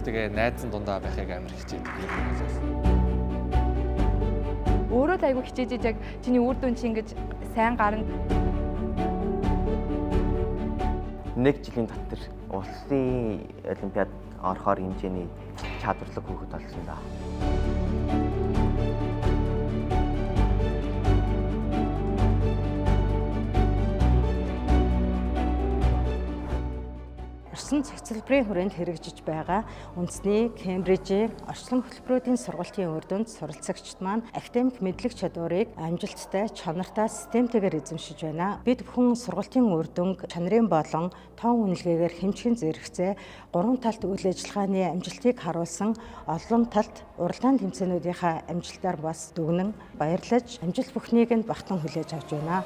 хүүхдүүдтэйгээ найзан дундаа байхыг амар хичээдэг юм байна. Өөрөө айгүй хичээж яг чиний үр дүн чи ингэж сайн гарна. Нэг жилийн дотор улсын олимпиад орохоор хэмжээний чадварлаг хүүхэд болсон да. Орчин цогцлборын хүрээнд хэрэгжиж байгаа үндэсний Кембрижийн орчлон хөтөлбөрүүдийн сургалтын үр дүнд суралцагчид маань академик мэдлэг чадварыг амжилттай, чанартай системтэйгээр эзэмшиж байна. Бид бүхэн сургалтын үр дүнг чанарын болон тоон үнэлгээгээр хэмжигэн зэрэгцээ 3 талт үйл ажиллагааны амжилтыг харуулсан олон талт уралдаан тэмцээнүүдийнхаа амжилтаар бас дүгнэн баярлаж амжилт бүхнийг нь багтан хүлээж авч байна.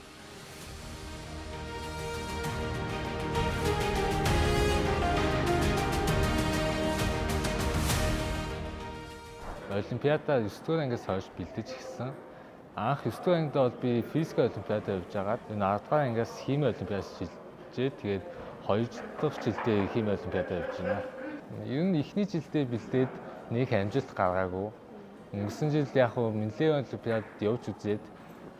Олимпиада 9 дугаар ангиас хойш бэлдэж эхэлсэн. Анх 9 дугаар ангид бол би физик олимпиадад явж байгаад энэ 10 дугаар ангиас хими олимпиадад шилжээд тэгээд 2 дахь жилдээ хими олимпиадад явж байна. Ер нь эхний жилдээ бэлдээд нэг амжилт гаргаагүй. Өнгөрсөн жил яг хөө Минлен олимпиадад явж үзээд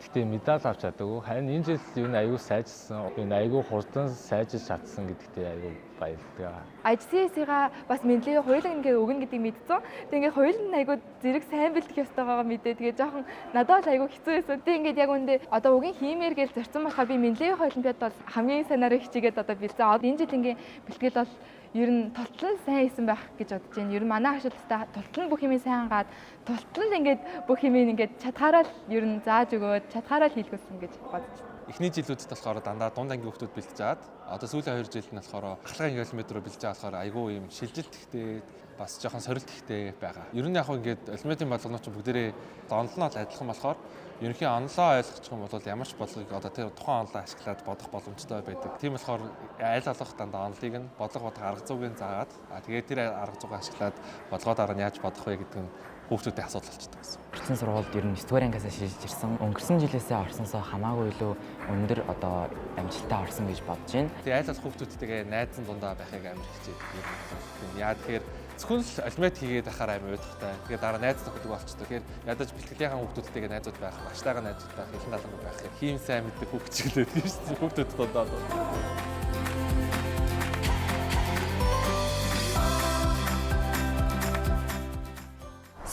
гэхдээ медаль авч чадаагүй. Харин энэ жил ер нь аягүй сайжирсан. Энэ аягүй хурдан сайжирч чадсан гэдэгтээ аягүй баярлалаа. IGCSE-га бас Минлен хоёулаа ингээ өгнө гэдгийг мэдсэн. Тэгээ ингээ хоёул нь айгүй зэрэг сайн бэлдэх ёстойгоо мэдээ. Тэгээ жоохон надад бол айгүй хэцүү байсан. Тэгээ ингээд яг үндэ одоо угийн хиймээр гээл зорцсон болохоор би Минлен олимпиадад бол хамгийн сайнаар хичээгээд одоо бэлдсэн. Энэ жилийн бэлтгэл бол ер нь тултлан сайн хийсэн байх гэж бодож байна. Ер нь манай хашилттай тултлан бүх юмыг сайн гаад тултланд ингээд бүх юмыг ингээд чадхаараа л ер нь зааж өгөөд чадхаараа л хийлгүүлсэн гэж бодож байна. Эхний жилүүдэд болохоор дандаа дунд ангийн хүүхдүүд бэлдэж аваад одоо сүүлийн 2 жилд нь болохоор галхалгын олимпиад руу бэлдэж байгаа болохоор айгүй юм шилжилт ихтэй бас жоохон сорилт ихтэй байгаа. Ер нь яг хөө ингээд олимпиадын болгонууд ч бүгдээрээ онол нь адилхан болохоор ерөнхийн онолоо ойлгочих юм бол ямар ч бодлогыг одоо тэр тухайн онолоо ашиглаад бодох боломжтой байдаг. Тийм болохоор аль алах дандаа онолыг нь бодлого арга зүйн заагаад тэгээд тэр арга зүйг ашиглаад бодлогоо дараа нь яаж бодох вэ гэдэг нь хүүхдүүдийн асуудал болчихдог гэсэн. Орчин сургуульд ер нь 9 дугаар ангиасаа шилжиж ирсэн. Өнгөрсөн жилээсээ орсонсоо хамаагүй илүү өндөр одоо амжилттай орсон гэж бодож байна. Тэгээ аль алах хүүхдүүдтэйгээ найзан дундаа байхыг амар хичээдэг юм байна. Яа тэгэхээр зөвхөн л олимпиад хийгээд ахаар амар уйдахтай. Тэгээ дараа найз нөхдөд болчихдог. Тэгэхээр ядаж бэлтгэлийн хүүхдүүдтэйгээ найзууд байх, багштайгаа найзууд байх, их налан байх. Хийм сайн мэддэг хүүхд чиглээд тийм шүү. Хүүхдүүд дундаа.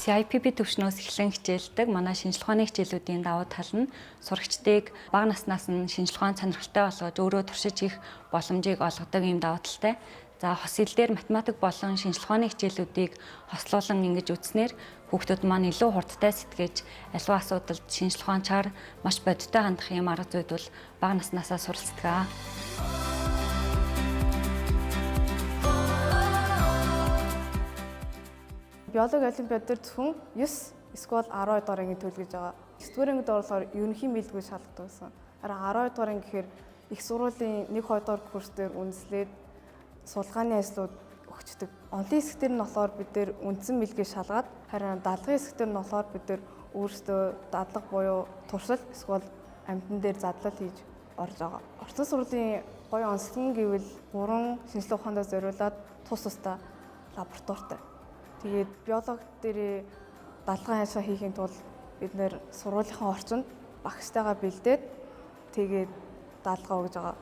CIPP төвшнөөс эхлэн хичээлдэг манай шинжилгээ ухааны хичээлүүдийн давуу тал нь сурагчдыг бага наснаас нь шинжилгээ ухаан сонирхолтой болгож өөрөө туршиж их боломжийг олгодог юм давуу талтай. За хос хэл дээр математик болон шинжилгээ ухааны хичээлүүдийг хослуулан ингэж үзснээр хүүхдүүд маань илүү хурдтай сэтгэж аливаа асуудалд шинжилгээ ухаанчаар маш бодиттой хандах юм арга зүйд бол бага наснаасаа суралцдаг. Биологи олимпиад дээр зөвхөн 9 эсвэл 12 дугаар ангийн төлөвлөж байгаа. 9 дугаар ангид болохоор ерөнхий мэдлэг шалгадаг байсан. Харин 12 дугаар анги гэхээр их сургуулийн 1-2 дугаар курс дээр үндэслээд судалгааны ажлууд өгчдөг. Онлын хэсэг дээр нь болохоор бид нэр үндсэн мэдлэгийг шалгаад харин дадлагын хэсэг дээр нь болохоор бид нэр өөрсдөө дадлага буюу туршил эсвэл амьтан дээр задлал хийж орж байгаа. Орчин сургуулийн гоё онцлог нь гэвэл 3 шинжилгээ ухаандаа зориулаад тус тусдаа лабораторитой. Тэгээд биологи дээр дадлагын ажиллагаа хийхин тулд бид нэр сургуулийнхаа орчинд багштайгаа бэлдээд тэгээд дадлага өгж байгаа.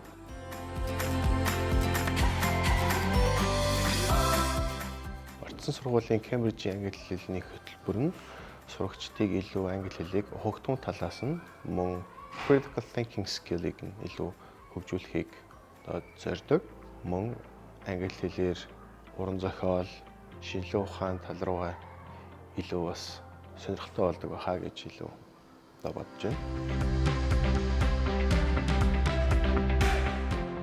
Орчин сургуулийн Кембрижийн англи хэлний хөтөлбөр нь сурагчдыг илүү англи хэлийг хөгтөн талаас нь мөн critical thinking skill-ыг нь илүү хөгжүүлэхийг зорддог. Мөн англи хэлээр уран зохиол, шинжилгээ ухаан тал руугаа илүү бас сонирхолтой болдог байхаа гэж илүү бодож байна.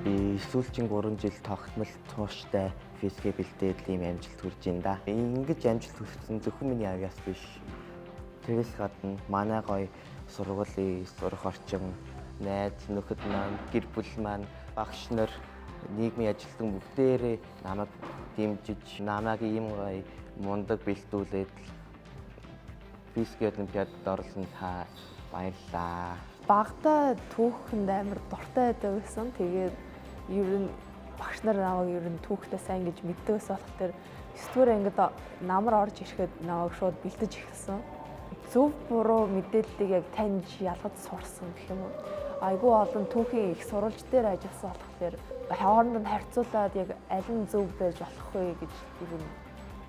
Би сүүлчийн 3 жил тогтмол тууштай физикээ бэлдээд ийм амжилт хүрч байна да. Ингэж амжилт хүрсэн зөвхөн миний агаас биш. Тэрээс гадна манай гоё сургуулийн сурах орчин, найз нөхөд маань, гэр бүл маань, багш нар, нийгмийн ажилтан бүгдээрээ намайг дэмжиж, намайг ийм гоё мундаг бэлдүүлээд физик олимпиадад орлон та баярлалаа. Багтаа түүхэнд амар дуртай байдаг гэсэн. Тэгээд ер нь багш нар намайг ер нь түүхтэй сайн гэж мэддэг ус болох тэр 9-р ангид намар орж ирэхэд намайг шууд бэлдэж эхэлсэн. Зөв буруу мэдээллийг яг таньж ялгаж сурсан гэх юм уу. Айгүй олон түүхийн их сурвалж дээр ажилласан болохоор хоорондоо харьцуулаад яг аль нь зөв байж болох вэ гэж ер нь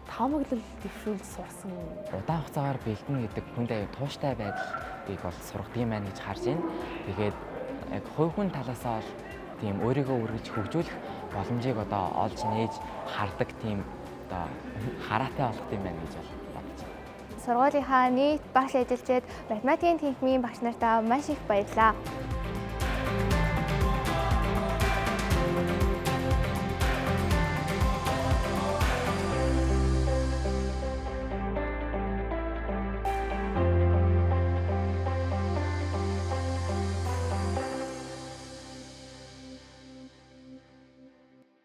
таамаглал дэвшүүлж сурсан. Удаан хугацаагаар бэлдэнэ гэдэг хүнд аюу тууштай байдлыг бол сургадаг юм байна гэж харж байна. Тэгээд яг хувь хүн талаасаа бол тийм өөрийгөө үргэлж хөгжүүлэх боломжийг одоо олж нээж хардаг тийм одоо хараатай болох юм байна гэж бодож байна. Сургуулийнхаа нийт багш ажиллаж математикийн техникийн багш нартаа маш их баярлалаа.